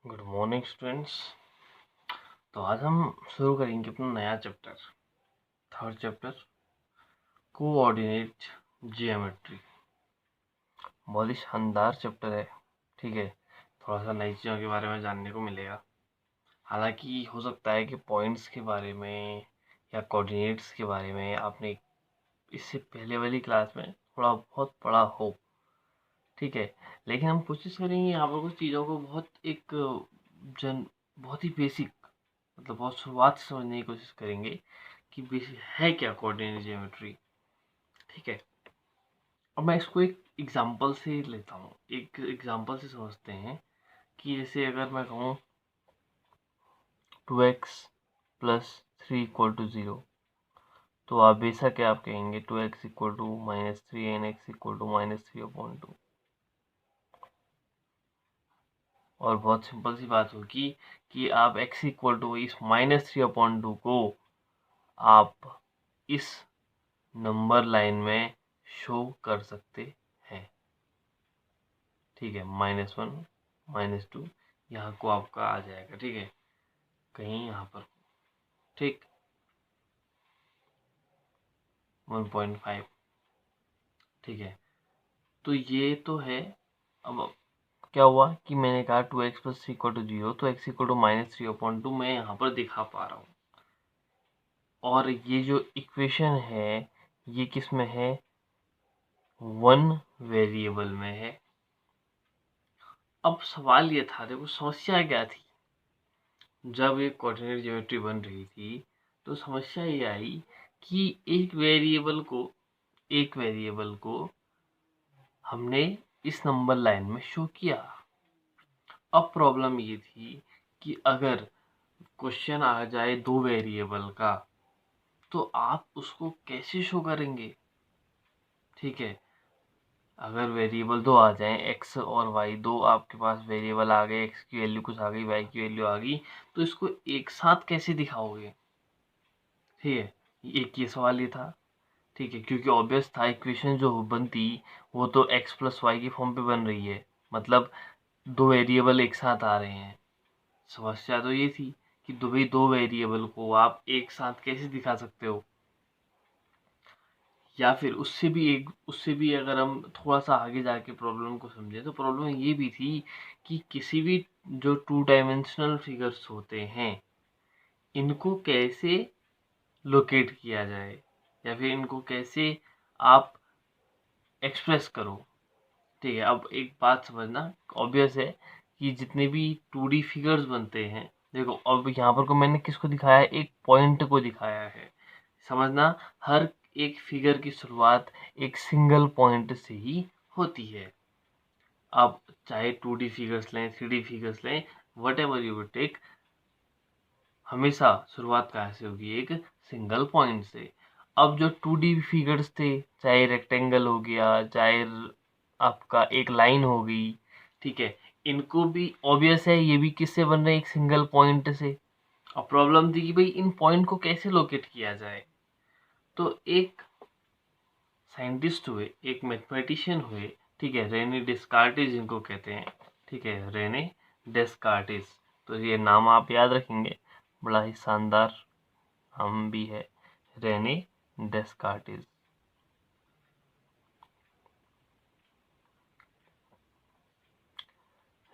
Good morning students. तो आज हम शुरू करेंगे अपना नया chapter, third chapter, coordinate geometry. बहुत ही शानदार चैप्टर है। ठीक है, थोड़ा सा नई चीज़ों के बारे में जानने को मिलेगा। हालांकि हो सकता है कि पॉइंट्स के बारे में या कोऑर्डिनेट्स के बारे में आपने इससे पहले वाली क्लास में थोड़ा बहुत पढ़ा हो। ठीक है, लेकिन हम कोशिश करेंगे यहाँ पर कुछ चीज़ों को बहुत ही बेसिक, मतलब बहुत शुरुआत से समझने की कोशिश करेंगे कि बेसिक है क्या कोऑर्डिनेट ज्योमेट्री। ठीक है, अब मैं इसको एक एग्जांपल से लेता हूँ। एक एग्जांपल से समझते हैं कि जैसे अगर मैं कहूँ 2x प्लस 3 इक्वल टू 0, तो आप बेशक क्या आप कहेंगे 2x equal to -3 and x equal to -3/2। और बहुत सिंपल सी बात होगी कि आप x इक्वल टू इस -3/2 को आप इस नंबर लाइन में शो कर सकते हैं। ठीक है, -1 -2 यहाँ को आपका आ जाएगा। ठीक है, कहीं यहाँ पर, ठीक, 1.5। ठीक है, तो ये तो है। अब क्या हुआ कि मैंने कहा 2x प्लस 3 इक्वल टू 0, तो x इक्वल टू -3/2 मैं यहाँ पर दिखा पा रहा हूँ। और ये जो इक्वेशन है ये किस में है? 1 वेरिएबल में है। अब सवाल ये था, देखो समस्या क्या थी। जब ये कोऑर्डिनेट ज्योमेट्री बन रही थी तो समस्या ये आई कि एक वेरिएबल को हमने इस नंबर लाइन में शो किया। अब प्रॉब्लम ये थी कि अगर क्वेश्चन आ जाए 2 वेरिएबल का, तो आप उसको कैसे शो करेंगे? ठीक है, अगर वेरिएबल 2 आ जाएं, x और y, दो आपके पास वेरिएबल आ गए, x की वैल्यू कुछ आ गई, y की वैल्यू आ गई, तो इसको एक साथ कैसे दिखाओगे? ठीक है, एक ये सवाल ये था। ठीक है, क्योंकि ऑब्वियस था इक्वेशन जो बनती वो तो x प्लस वाई की फॉर्म पे बन रही है, मतलब दो वेरिएबल एक साथ आ रहे हैं। समस्या तो ये थी कि दो वेरिएबल को आप एक साथ कैसे दिखा सकते हो। या फिर उससे भी अगर हम थोड़ा सा आगे जाके प्रॉब्लम को समझें, तो प्रॉब्लम ये भी थी कि किसी भी जो 2 डायमेंशनल फिगर्स होते हैं इनको कैसे लोकेट किया जाए, या फिर इनको कैसे आप एक्सप्रेस करो। ठीक है, अब एक बात समझना, ऑब्वियस है कि जितने भी 2D फिगर्स बनते हैं, देखो अब यहाँ पर को मैंने किसको दिखाया है? एक पॉइंट को दिखाया है। समझना, हर एक फिगर की शुरुआत एक सिंगल पॉइंट से ही होती है। आप चाहे 2D फिगर्स लें, 3D फिगर्स लें, whatever you will take, हमेशा शुरुआत कहाँ से होगी? एक सिंगल पॉइंट से। अब जो 2D फिगर्स थे, चाहे रेक्टेंगल हो गया, चाहे आपका एक लाइन हो गई, ठीक है, इनको भी ऑब्वियस है ये भी किससे बन रहे हैं? एक सिंगल पॉइंट से। अब प्रॉब्लम थी कि भाई इन पॉइंट को कैसे लोकेट किया जाए। तो एक साइंटिस्ट हुए, एक मैथमेटिशियन हुए, ठीक है, रेने डेस्कार्टिस जिनको कहते हैं। ठीक है, रेने डेस्कार्टिस, तो ये नाम आप याद रखेंगे, बड़ा ही शानदार नाम भी है, रेने डेस्कार्टिस।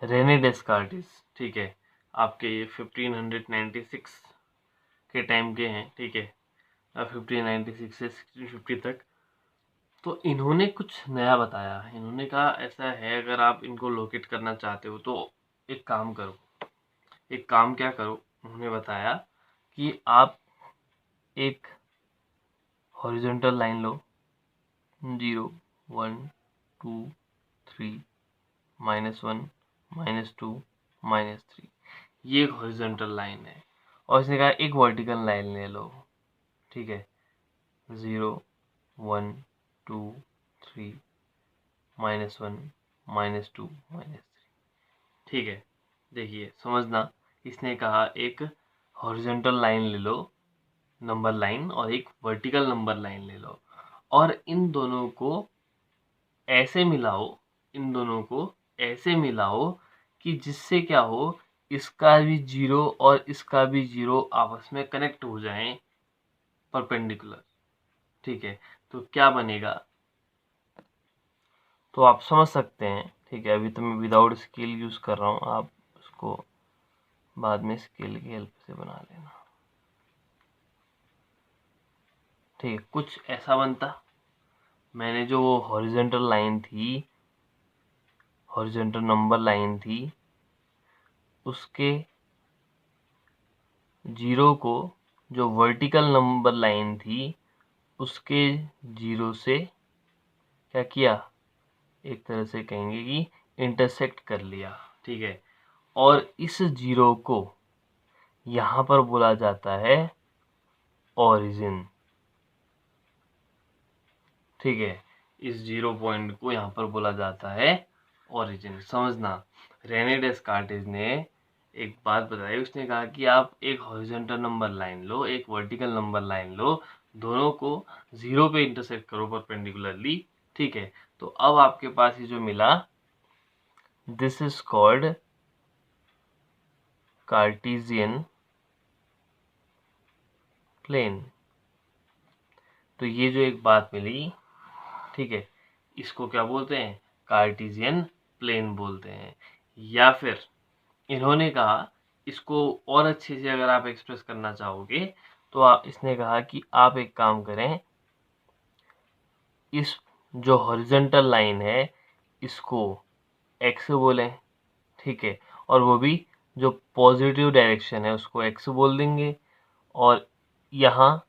रेने डेस्कार्टिस, ठीक है, आपके ये 1596 के टाइम के हैं। ठीक है, 1596 से 1650 तक। तो इन्होंने कुछ नया बताया। इन्होंने कहा ऐसा है, अगर आप इनको लोकेट करना चाहते हो तो एक काम करो। एक काम क्या करो, उन्होंने बताया कि आप एक हॉरिजॉन्टल लाइन लो, 0 1 2 3 -1 -2 -3, ये एक हॉरिजॉन्टल लाइन है। और इसने कहा एक वर्टिकल लाइन ले लो। ठीक है, 0 1 2 3 -1 -2 -3। ठीक है, देखिए समझना, इसने कहा एक हॉरिजॉन्टल लाइन ले लो, नंबर लाइन, और एक वर्टिकल नंबर लाइन ले लो, और इन दोनों को ऐसे मिलाओ, इन दोनों को ऐसे मिलाओ कि जिससे क्या हो इसका भी 0 और इसका भी 0 आपस में कनेक्ट हो जाएं परपेंडिकुलर, ठीक है, तो क्या बनेगा, तो आप समझ सकते हैं, ठीक है। अभी तो मैं विदाउट स्केल यूज़ कर रहा हूँ, आप उसको बाद में स्केल की हेल्प से बना लेना, ठीक है। कुछ ऐसा बनता, मैंने जो वो हॉरिजॉन्टल लाइन थी, हॉरिजॉन्टल नंबर लाइन थी, उसके 0 को जो वर्टिकल नंबर लाइन थी उसके 0 से क्या किया, एक तरह से कहेंगे कि इंटरसेक्ट कर लिया, ठीक है। और इस 0 को यहाँ पर बोला जाता है ओरिजिन, ठीक है। इस 0 पॉइंट को यहाँ पर बोला जाता है ओरिजिन। समझना, रेने डेस्कार्टेस ने एक बात बताई, उसने कहा कि आप एक हॉरिजॉन्टल नंबर लाइन लो, एक वर्टिकल नंबर लाइन लो, दोनों को 0 पे इंटरसेक्ट करो परपेंडिकुलरली, ठीक है। तो अब आपके पास ये जो मिला, this is called Cartesian plane. तो ये जो एक बात मिली, ठीक है, इसको क्या बोलते हैं, कार्टेशियन प्लेन बोलते हैं। या फिर इन्होंने कहा, इसको और अच्छे से अगर आप एक्सप्रेस करना चाहोगे तो इसने कहा कि आप एक काम करें, इस जो हॉरिजॉन्टल लाइन है इसको एक्स बोलें, ठीक है, और वो भी जो पॉजिटिव डायरेक्शन है उसको एक्स बोल देंगे, और यहाँ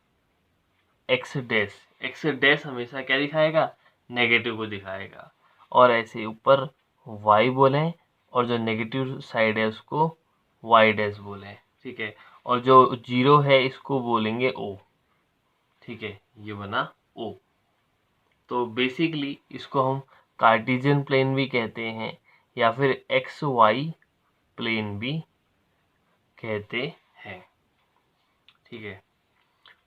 एक्स डैश हमेशा क्या दिखाएगा, नेगेटिव को दिखाएगा, और ऐसे ऊपर वाई बोलें, और जो नेगेटिव साइड है उसको वाई डैश बोलें, ठीक है, और जो 0 है इसको बोलेंगे ओ, ठीक है, ये बना ओ। तो बेसिकली इसको हम कार्टेशियन प्लेन भी कहते हैं, या फिर एक्स वाई प्लेन भी कहते हैं, ठीक है।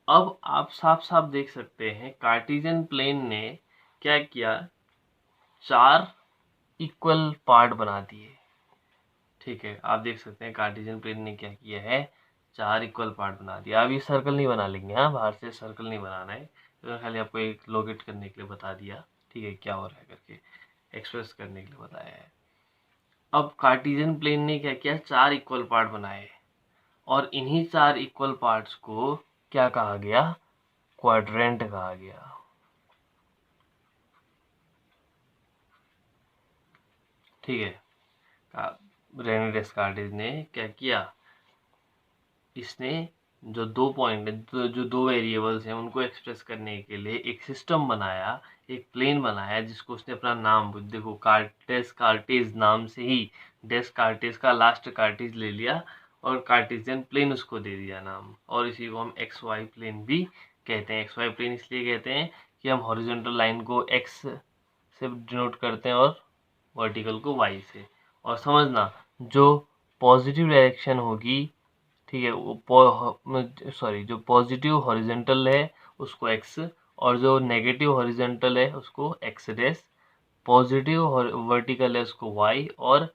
अब आप साफ साफ देख सकते हैं कार्टेशियन प्लेन ने क्या किया, 4 इक्वल पार्ट बना दिए, ठीक है। आप देख सकते हैं कार्टेशियन प्लेन ने क्या किया है, 4 इक्वल पार्ट बना दिया। अब ये सर्कल नहीं बना लेंगे, हाँ, बाहर से सर्कल नहीं बनाना है, तो खाली आपको एक लोकेट करने के लिए बता दिया, ठीक है, क्या हो रहा है करके एक्सप्रेस करने के लिए बताया है। अब कार्टेशियन प्लेन ने क्या किया, 4 इक्वल पार्ट बनाए, और इन्हीं 4 इक्वल पार्ट्स को क्या कहा गया, क्वाड्रेंट कहा गया, ठीक है। रेने डेस्कार्टेस ने क्या किया, इसने जो 2 पॉइंट जो 2 वेरिएबल्स हैं उनको एक्सप्रेस करने के लिए एक सिस्टम बनाया, एक प्लेन बनाया, जिसको उसने अपना नाम, देखो डेस्कार्टेस नाम से ही डेस्कार्टेस का लास्ट कार्टेज ले लिया और कार्टेशियन प्लेन उसको दे दिया नाम, और इसी को हम एक्स वाई प्लेन भी कहते हैं। एक्स वाई प्लेन इसलिए कहते हैं कि हम हॉरिजॉन्टल लाइन को एक्स से डिनोट करते हैं और वर्टिकल को वाई से। और समझना, जो पॉजिटिव डायरेक्शन होगी, ठीक है, वो सॉरी, जो पॉजिटिव हॉरिजॉन्टल है उसको एक्स, और जो नेगेटिव हॉरिजॉन्टल है उसको एक्स डैश, पॉजिटिव वर्टिकल है उसको वाई, और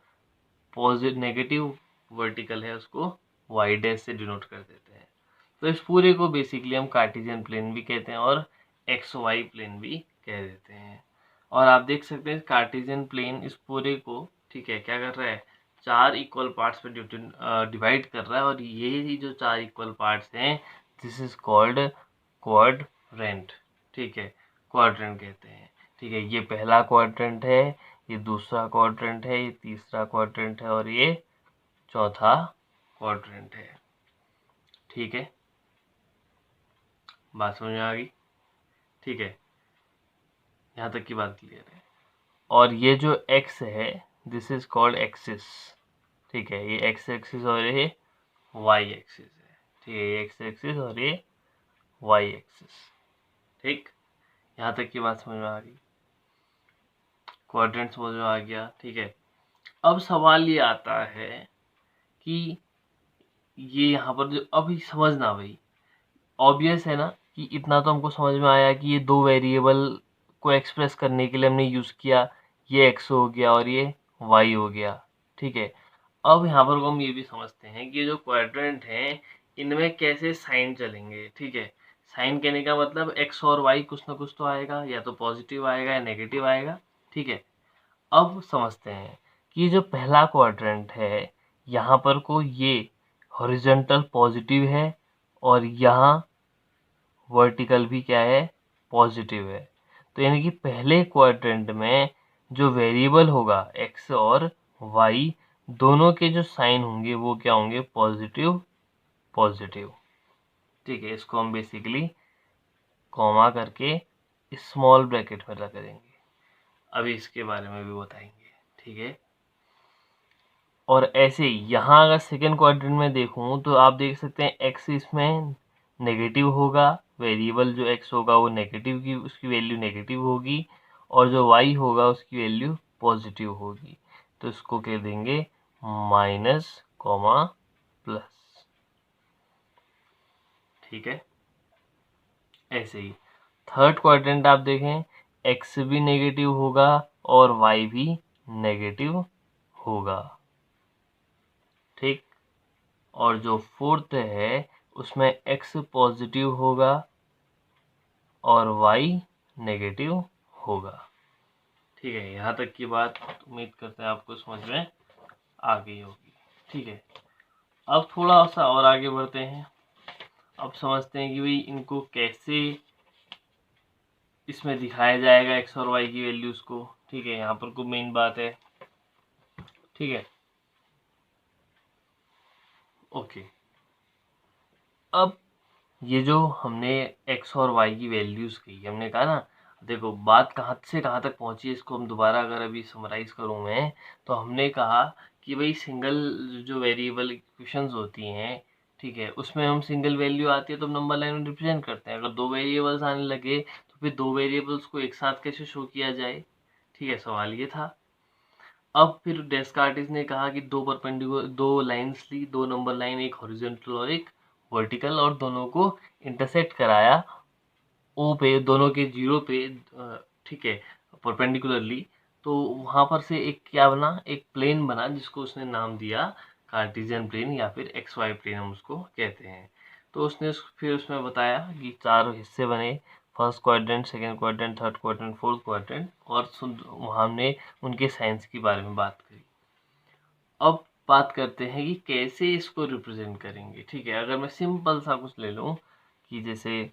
नेगेटिव वर्टिकल है उसको वाई डैश से डिनोट कर देते हैं। तो इस पूरे को बेसिकली हम कार्टेशियन प्लेन भी कहते हैं और एक्स वाई प्लेन भी कह देते हैं। और आप देख सकते हैं कार्टेशियन प्लेन इस पूरे को, ठीक है, क्या कर रहा है, 4 इक्वल पार्ट्स पे डिवाइड कर रहा है, और ये ही जो 4 इक्वल पार्ट्स हैं, दिस इज कॉल्ड क्वाड्रेंट, ठीक है, क्वाड्रेंट कहते हैं, ठीक है। ये पहला क्वाड्रेंट है, ये दूसरा क्वाड्रेंट है, ये तीसरा क्वाड्रेंट है, और ये चौथा क्वाड्रेंट है, ठीक है। बात समझ में आ गई, ठीक है, यहाँ तक की बात क्लियर है। और ये जो x है, दिस इज कॉल्ड एक्सिस, ठीक है, ये x एक्सिस और ये y एक्सिस है, ठीक है, ये x एक्सिस और ये y एक्सिस, ठीक। यहाँ तक की बात समझ में आ गई, क्वाड्रेंट समझ में आ गया, ठीक है। अब सवाल ये आता है कि ये यहाँ पर जो अभी समझना भाई, ऑब्वियस है ना कि इतना तो हमको समझ में आया कि ये 2 वेरिएबल को एक्सप्रेस करने के लिए हमने यूज़ किया, ये x हो गया और ये y हो गया, ठीक है। अब यहाँ पर हम ये भी समझते हैं कि जो क्वाड्रेंट हैं इनमें कैसे साइन चलेंगे। ठीक है, साइन कहने का मतलब एक्स और वाई कुछ ना कुछ तो आएगा, या तो पॉजिटिव आएगा या नेगेटिव आएगा। ठीक है, अब समझते हैं कि जो पहला क्वाड्रेंट है यहाँ पर को ये हॉरिजॉन्टल पॉजिटिव है और यहाँ वर्टिकल भी क्या है, पॉजिटिव है। तो यानी कि पहले क्वाड्रेंट में जो वेरिएबल होगा एक्स और वाई दोनों के जो साइन होंगे वो क्या होंगे, पॉजिटिव पॉजिटिव। ठीक है, इसको हम बेसिकली कॉमा करके स्मॉल ब्रैकेट में रख देंगे, अभी इसके बारे में भी बताएंगे। ठीक है, और ऐसे ही यहाँ अगर सेकेंड क्वाड्रेंट में देखूँ तो आप देख सकते हैं एक्स इसमें नेगेटिव होगा, वेरिएबल जो एक्स होगा वो नेगेटिव की उसकी वैल्यू नेगेटिव होगी, और जो वाई होगा उसकी वैल्यू पॉजिटिव होगी। तो इसको कह देंगे माइनस कॉमा प्लस। ठीक है, ऐसे ही थर्ड क्वाड्रेंट आप देखें, एक्स भी नेगेटिव होगा और वाई भी नेगेटिव होगा। ठीक, और जो फोर्थ है उसमें एक्स पॉजिटिव होगा और वाई नेगेटिव होगा। ठीक है, यहाँ तक की बात उम्मीद करते हैं आपको समझ में आ गई होगी। ठीक है, अब थोड़ा सा और आगे बढ़ते हैं। अब समझते हैं कि भाई इनको कैसे इसमें दिखाया जाएगा एक्स और वाई की वैल्यूज को। ठीक है, यहाँ पर कोई मेन बात है। ठीक है, ओके। अब ये जो हमने एक्स और वाई की वैल्यूज की, हमने कहा ना, देखो बात कहाँ से कहाँ तक पहुंची, इसको हम दोबारा अगर अभी समराइज करूँ मैं, तो हमने कहा कि भाई सिंगल जो वेरिएबल इक्वेशंस होती हैं, ठीक है, उसमें हम सिंगल वैल्यू आती है तो नंबर लाइन में रिप्रेजेंट करते हैं। अगर दो वेरिएबल्स आने लगे तो फिर दो वेरिएबल्स को एक साथ कैसे शो किया जाए। ठीक है, सवाल ये था। अब फिर डेस्कार्टिस ने कहा कि दो परपेंडिकुलर दो लाइंस ली, दो नंबर लाइन, एक हॉरिजॉन्टल और एक वर्टिकल, और दोनों को इंटरसेक्ट कराया ओ पे, दोनों के जीरो पे। ठीक है, परपेंडिकुलरली। तो वहां पर से एक क्या बना, एक प्लेन बना जिसको उसने नाम दिया कार्टेशियन प्लेन, या फिर एक्स वाई प्लेन हम उसको कहते हैं। तो उसने फिर उसमें बताया कि चार हिस्से बने, first quadrant, second quadrant, third quadrant, fourth quadrant, और वहाँ हमने उनके साइंस के बारे में बात करी। अब बात करते हैं कि कैसे इसको रिप्रेजेंट करेंगे। ठीक है, अगर मैं सिंपल सा कुछ ले लूँ कि जैसे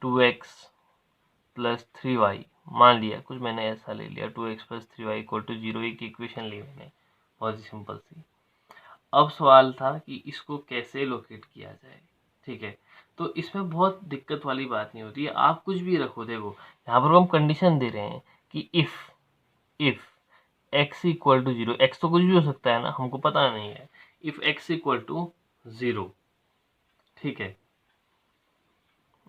2x प्लस 3y, मान लिया कुछ मैंने ऐसा ले लिया, 2x plus 3y equal to 0, एक इक्वेशन ली मैंने, बहुत ही सिंपल सी। अब सवाल था कि इसको कैसे लोकेट किया जाए। ठीक है, तो इसमें बहुत दिक्कत वाली बात नहीं होती है, आप कुछ भी रखो। देखो यहाँ पर हम कंडीशन दे रहे हैं कि if x equal to 0, x तो कुछ भी हो सकता है ना, हमको पता नहीं है, इफ x इक्वल टू 0। ठीक है,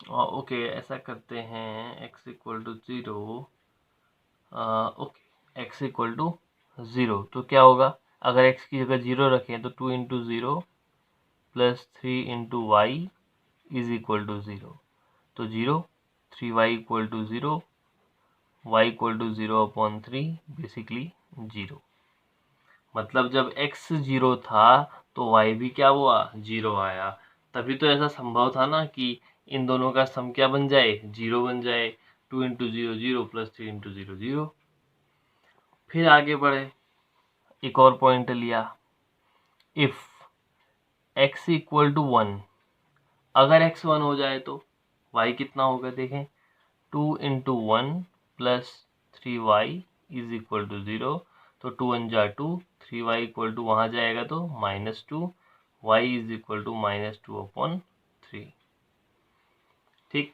ओके, ऐसा करते हैं, x equal to 0। Okay, x equal to 0 तो क्या होगा, अगर x की जगह 0 रखें तो 2 into 0 plus 3 into y is equal to 0। तो 0, 3y equal to 0, y equal to 0 upon 3, basically 0। मतलब जब x 0 था तो y भी क्या हुआ, 0 आया। तभी तो ऐसा संभव था ना कि इन दोनों का सम क्या बन जाए, 0 बन जाए। 2 इंटू 0 0 प्लस 3 इंटू 0 0। फिर आगे बढ़े, एक और पॉइंट लिया, इफ x इक्वल टू 1, अगर x 1 हो जाए तो y कितना होगा, देखें, 2 into 1 plus 3y is equal to 0। तो 2 1 जा 2, 3y इक्वल टू वहाँ जाएगा तो -2, y is equal to -2 upon 3। ठीक,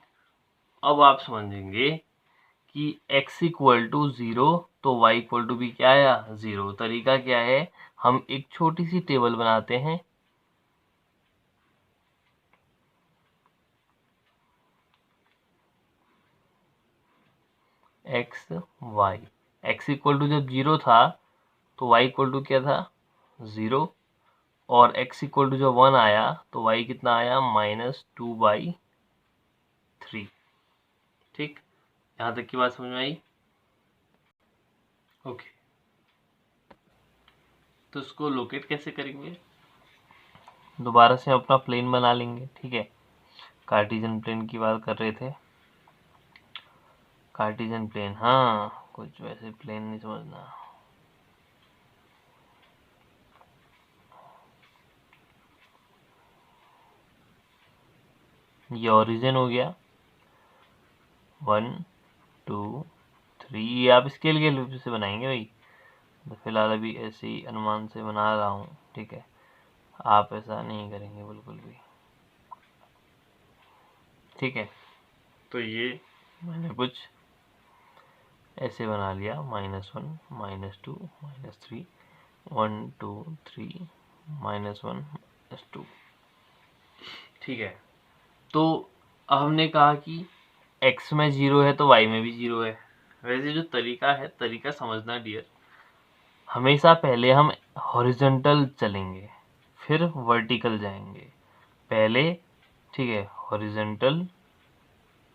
अब आप समझेंगे कि x इक्वल टू 0 तो y इक्वल टू भी क्या आया, 0। तरीका क्या है, हम एक छोटी सी टेबल बनाते हैं, x y. X equal to जब 0 था तो y इक्वल टू क्या था, 0, और x इक्वल टू जब 1 आया तो y कितना आया, -2/3। ठीक, यहाँ तक की बात समझ में आई। ओके, तो इसको लोकेट कैसे करेंगे? दोबारा से अपना प्लेन बना लेंगे, ठीक है। कार्टेशियन प्लेन की बात कर रहे थे, कार्टेशियन प्लेन, हाँ कुछ वैसे प्लेन नहीं समझना। ये ओरिजिन हो गया 1 2 3, ये आप स्केल के रूप से बनाएंगे भाई, तो फिलहाल अभी ऐसे ही अनुमान से बना रहा हूँ, ठीक है। आप ऐसा नहीं करेंगे बिल्कुल भी, ठीक है। तो ये मैंने कुछ ऐसे बना लिया, -1 -2 -3 1 2 3 -1 -2, ठीक है। तो अब हमने कहा कि x में 0 है तो y में भी 0 है। वैसे जो तरीका है, तरीका समझना डियर, हमेशा पहले हम हॉरिजॉन्टल चलेंगे फिर वर्टिकल जाएंगे, पहले, ठीक है, हॉरिजॉन्टल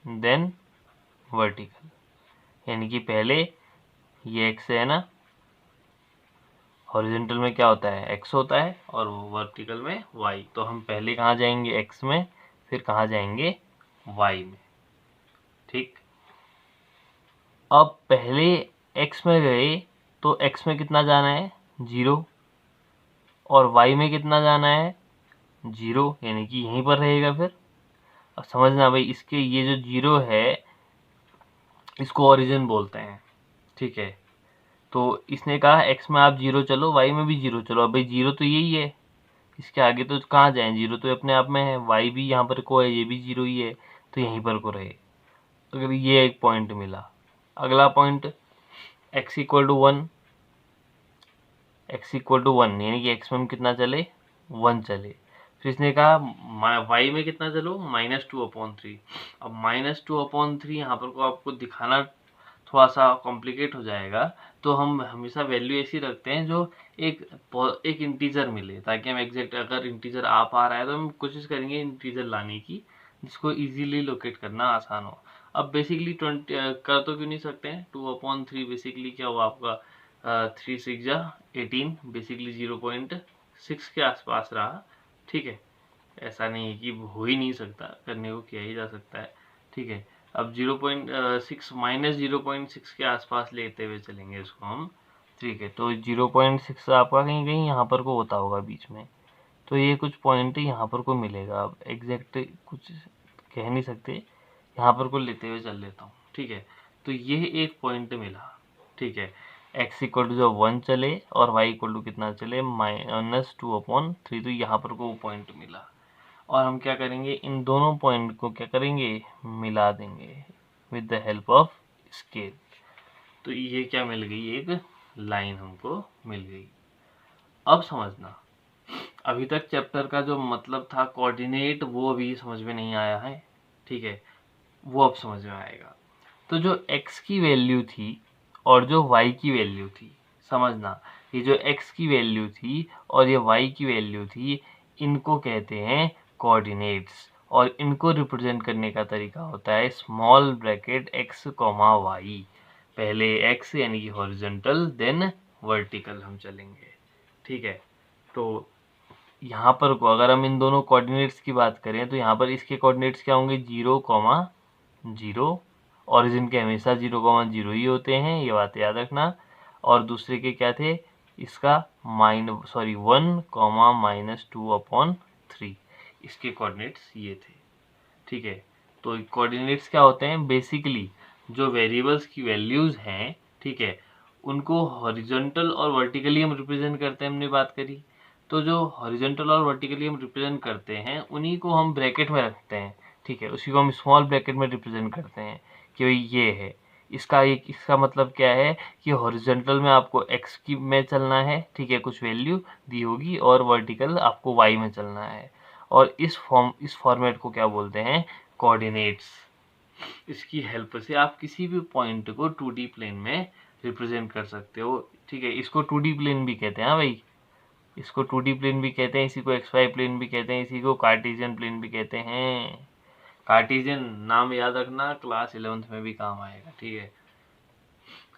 देन वर्टिकल, यानी कि पहले ये x है ना, हॉरिजॉन्टल में क्या होता है, x होता है, और वर्टिकल में y। तो हम पहले कहाँ जाएंगे, x में, फिर कहाँ जाएंगे, y में, ठीक। अब पहले x में गए तो x में कितना जाना है, 0, और y में कितना जाना है, 0, यानी कि यहीं पर रहेगा फिर। अब समझना भाई, इसके ये जो 0 है इसको ओरिजिन बोलते हैं, ठीक है। तो इसने कहा x में आप 0 चलो, y में भी 0 चलो। अब भाई 0 तो यही है, इसके आगे तो कहाँ जाएं, 0 तो अपने आप में है, y भी यहाँ पर को है, ये भी 0 ही है, तो यहीं पर को रहे। अगर ये एक पॉइंट मिला, अगला point x equal to 1, x equal to 1, यानी कि x में हम कितना चले, 1 चले। फिर इसने कहा y में कितना चलो, -2/3। अब -2/3 यहाँ पर को आपको दिखाना थोड़ा सा कॉम्प्लिकेट हो जाएगा, तो हम हमेशा वैल्यू ऐसी रखते हैं जो एक इंटीजर मिले, ताकि हम एग्जैक्ट, अगर इंटीजर आ पा रहा है तो हम कोशिश करेंगे इंटीजर लाने की जिसको इजीली लोकेट करना आसान हो। अब बेसिकली 20 कर तो क्यों नहीं सकते हैं, 2/3 बेसिकली क्या हुआ आपका, 3 6 जा 18, बेसिकली 0.6 के आसपास रहा, ठीक है। ऐसा नहीं है कि हो ही नहीं सकता, करने को किया ही जा सकता है, ठीक है। अब 0.6 -0.6 के आसपास लेते हुए चलेंगे इसको हम, ठीक है। तो 0.6 आपका कहीं कहीं यहाँ पर को होता होगा बीच में, तो ये कुछ पॉइंट यहाँ पर को मिलेगा। अब एग्जैक्ट कुछ कह नहीं सकते, यहाँ पर को लेते हुए चल लेता हूँ, ठीक है। तो ये एक पॉइंट मिला, ठीक है। x इक्वल टू जो 1 चले और y इक्वल टू कितना चले, -2/3, तो यहाँ पर को वो पॉइंट मिला। और हम क्या करेंगे, इन दोनों पॉइंट को क्या करेंगे, मिला देंगे with the help of scale. तो ये क्या मिल गई, एक लाइन हमको मिल गई। अब समझना, अभी तक चैप्टर का जो मतलब था कोऑर्डिनेट, वो अभी समझ में नहीं आया है, ठीक है। वो अब समझ में आएगा। तो जो x की वैल्यू थी और जो y की वैल्यू थी, समझना, ये जो x की वैल्यू थी और ये y की वैल्यू थी, इनको कहते हैं कोऑर्डिनेट्स, और इनको रिप्रेजेंट करने का तरीका होता है स्मॉल ब्रैकेट x, y। पहले x यानी कि हॉरिजॉन्टल, देन वर्टिकल हम चलेंगे, ठीक है। तो यहाँ पर को अगर हम इन दोनों कोऑर्डिनेट्स की बात करें तो यहाँ पर इसके कोऑर्डिनेट्स क्या होंगे, 0,0, ओरिजिन के हमेशा 0,0 ही होते हैं, ये बात याद रखना। और दूसरे के क्या थे, इसका 1,-2/3, इसके कोऑर्डिनेट्स ये थे, ठीक है। तो कोऑर्डिनेट्स क्या होते हैं, बेसिकली जो वेरिएबल्स की वैल्यूज हैं, ठीक है, उनको हॉरिजॉन्टल और वर्टिकली हम रिप्रेजेंट करते हैं, हमने बात करी। तो जो हॉरिजॉन्टल और वर्टिकली हम रिप्रेजेंट करते हैं उन्हीं को हम ब्रैकेट में रखते हैं, ठीक है। उसी को हम स्मॉल ब्रैकेट में रिप्रेजेंट करते हैं कि भाई ये है, इसका मतलब क्या है कि हॉरिजॉन्टल में आपको एक्स की में चलना है, ठीक है, कुछ वैल्यू दी होगी, और वर्टिकल आपको वाई में चलना है। और इस फॉर्मेट को क्या बोलते हैं, कोऑर्डिनेट्स। इसकी हेल्प से आप किसी भी पॉइंट को 2D प्लेन में रिप्रेजेंट कर सकते हो, ठीक है। इसको 2D प्लेन भी कहते हैं, हाँ भाई, इसको 2D प्लेन भी कहते हैं, इसी को XY प्लेन भी कहते हैं, इसी को कार्टेशियन प्लेन भी कहते हैं। कार्टेशियन नाम याद रखना, क्लास 11th में भी काम आएगा, ठीक है।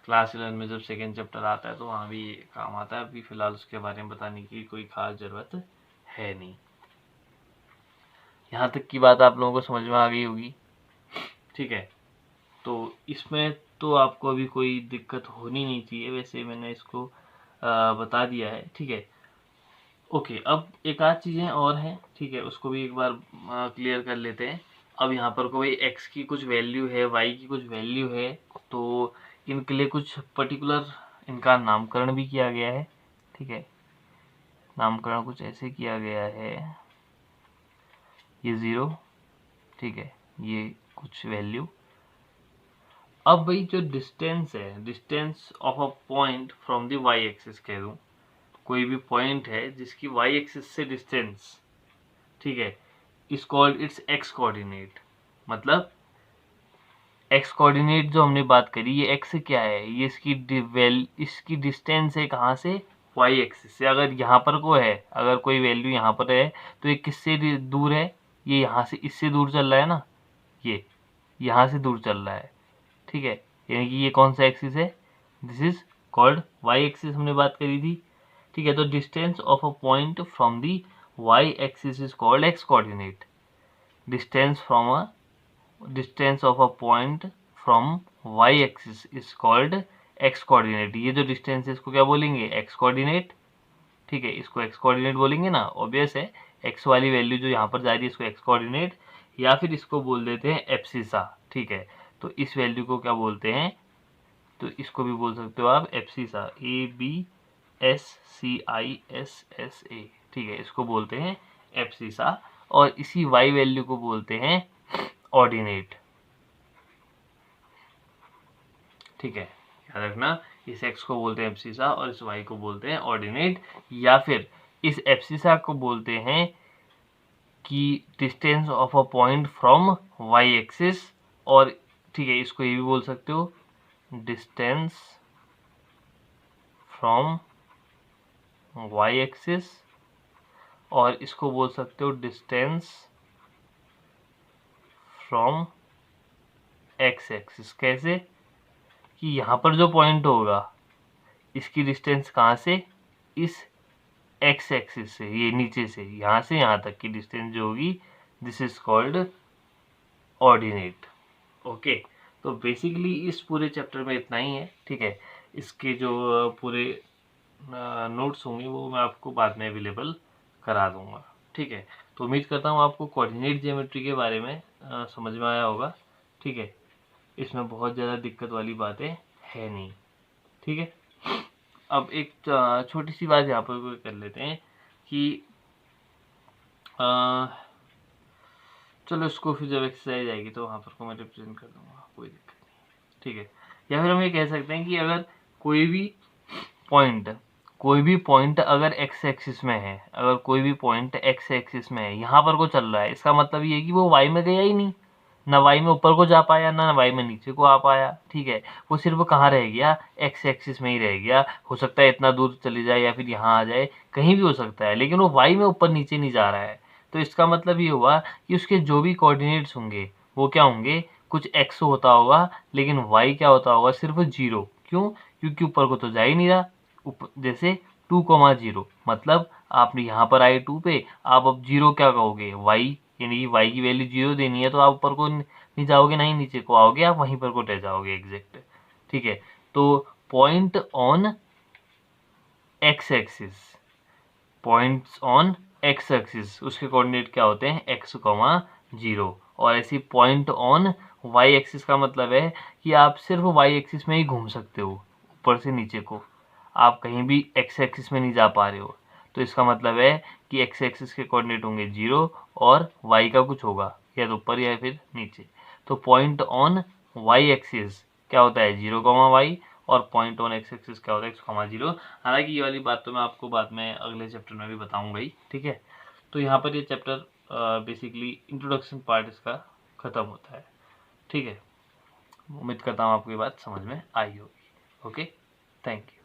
क्लास 11 में जब सेकेंड चैप्टर आता है तो वहाँ भी काम आता है। अभी फ़िलहाल उसके बारे में बताने की कोई ख़ास ज़रूरत है नहीं। यहाँ तक की बात आप लोगों को समझ में आ गई होगी, ठीक है। तो इसमें तो आपको अभी कोई दिक्कत होनी नहीं चाहिए, वैसे मैंने इसको बता दिया है, ठीक है। ओके, अब एक आध चीज़ें और हैं, ठीक है, उसको भी एक बार क्लियर कर लेते हैं। अब यहाँ पर कोई x की कुछ वैल्यू है, y की कुछ वैल्यू है, तो इनके लिए कुछ पर्टिकुलर इनका नामकरण भी किया गया है, ठीक है। नामकरण कुछ ऐसे किया गया है, ये 0, ठीक है, ये कुछ वैल्यू। अब भाई जो डिस्टेंस है, distance of a point from the y axis कह दूं, कोई भी पॉइंट है जिसकी y एक्सिस से डिस्टेंस, ठीक है, is called its x coordinate. मतलब x कोऑर्डिनेट जो हमने बात करी, ये x क्या है, ये इसकी डिस्टेंस है कहाँ से, y एक्सिस से। अगर यहाँ पर को है, अगर कोई वैल्यू यहाँ पर है तो ये किससे दूर है, ये यहाँ से, इससे दूर चल रहा है ना, ये यहाँ से दूर चल रहा है, ठीक है। यानी कि ये कौन सा एक्सिस है, this is called y axis, हमने बात करी थी, ठीक है। तो distance of a point from the y axis is called x coordinate. Distance of a point from y axis is called x coordinate. ये जो डिस्टेंस है इसको क्या बोलेंगे, x कोऑर्डिनेट, ठीक है। इसको x कोऑर्डिनेट बोलेंगे ना, ऑब्वियस है, x वाली वैल्यू जो यहाँ पर जा रही है इसको x कोऑर्डिनेट, या फिर इसको बोल देते हैं एब्सिसा, ठीक है। तो इस वैल्यू को क्या बोलते हैं, तो इसको भी बोल सकते हो आप एब्सिसा, ABSCISSA, ठीक है, इसको बोलते हैं एब्सिसा। और इसी y वैल्यू को बोलते हैं ऑर्डिनेट, ठीक है, याद रखना। इस x को बोलते हैं एब्सिसा और इस y को बोलते हैं ऑर्डिनेट, या फिर इस एब्सिसा को बोलते हैं कि distance of a point from y axis, और ठीक है, इसको ये भी बोल सकते हो डिस्टेंस फ्रॉम y एक्सिस, और इसको बोल सकते हो डिस्टेंस फ्रॉम x एक्सिस। कैसे, कि यहाँ पर जो पॉइंट होगा इसकी डिस्टेंस कहाँ से, इस x एक्सिस से, ये नीचे से यहाँ से यहाँ तक की डिस्टेंस जो होगी, this is called ordinate. Okay, तो बेसिकली इस पूरे चैप्टर में इतना ही है, ठीक है। इसके जो पूरे नोट्स होंगे वो मैं आपको बाद में अवेलेबल करा दूंगा, ठीक है। तो उम्मीद करता हूँ आपको कोऑर्डिनेट ज्योमेट्री के बारे में समझ में आया होगा, ठीक है। इसमें बहुत ज़्यादा दिक्कत वाली बातें है नहीं, ठीक है। अब एक छोटी सी बात यहाँ पर कर लेते हैं कि चलो इसको फिर जब एक्सरसाइज आएगी तो वहाँ पर को मैं रिप्रेजेंट कर दूंगा, कोई दिक्कत नहीं, ठीक है। या फिर हम ये कह सकते हैं कि अगर कोई भी पॉइंट अगर एक्स एक्सिस में है, अगर कोई भी पॉइंट एक्स एक्सिस में है, यहाँ पर को चल रहा है, इसका मतलब ये है कि वो वाई में गया ही नहीं, ना वाई में ऊपर को जा पाया, ना वाई में नीचे को आ पाया, ठीक है। वो सिर्फ कहाँ रह गया, एक्स एक्सिस में ही रह गया। हो सकता है इतना दूर चले जाए या फिर यहाँ आ जाए, कहीं भी हो सकता है, लेकिन वो वाई में ऊपर नीचे नहीं जा रहा है। तो इसका मतलब ये हुआ कि उसके जो भी कोऑर्डिनेट्स होंगे वो क्या होंगे, कुछ एक्स होता होगा, लेकिन वाई क्या होता होगा, सिर्फ 0। क्यों, क्योंकि ऊपर को तो जा ही नहीं रहा। जैसे 2,0, मतलब आपने यहाँ पर आए 2 पे, आप अब 0 क्या कहोगे, y, यानी कि y की वैल्यू 0 देनी है, तो आप ऊपर को नहीं जाओगे, ना ही नीचे को आओगे, आप वहीं पर को रह जाओगे एग्जैक्ट, ठीक है। तो point on x axis, points on x axis, उसके कोऑर्डिनेट क्या होते हैं, x, 0। और ऐसी पॉइंट ऑन y एक्सिस का मतलब है कि आप सिर्फ y एक्सिस में ही घूम सकते हो, ऊपर से नीचे को, आप कहीं भी x एक्सिस में नहीं जा पा रहे हो। तो इसका मतलब है कि x एक्सिस के कोऑर्डिनेट होंगे 0 और y का कुछ होगा, या तो ऊपर या फिर नीचे। तो पॉइंट ऑन y एक्सिस क्या होता है, 0, y, और पॉइंट ऑन एक्स एक्सिस क्या होता है, x, 0। हालांकि ये वाली बात तो मैं आपको बाद में अगले चैप्टर में भी बताऊंगा ही, ठीक है। तो यहाँ पर ये चैप्टर बेसिकली इंट्रोडक्शन पार्ट इसका ख़त्म होता है, ठीक है। उम्मीद करता हूँ आपको ये बात समझ में आई होगी। Okay, thank you.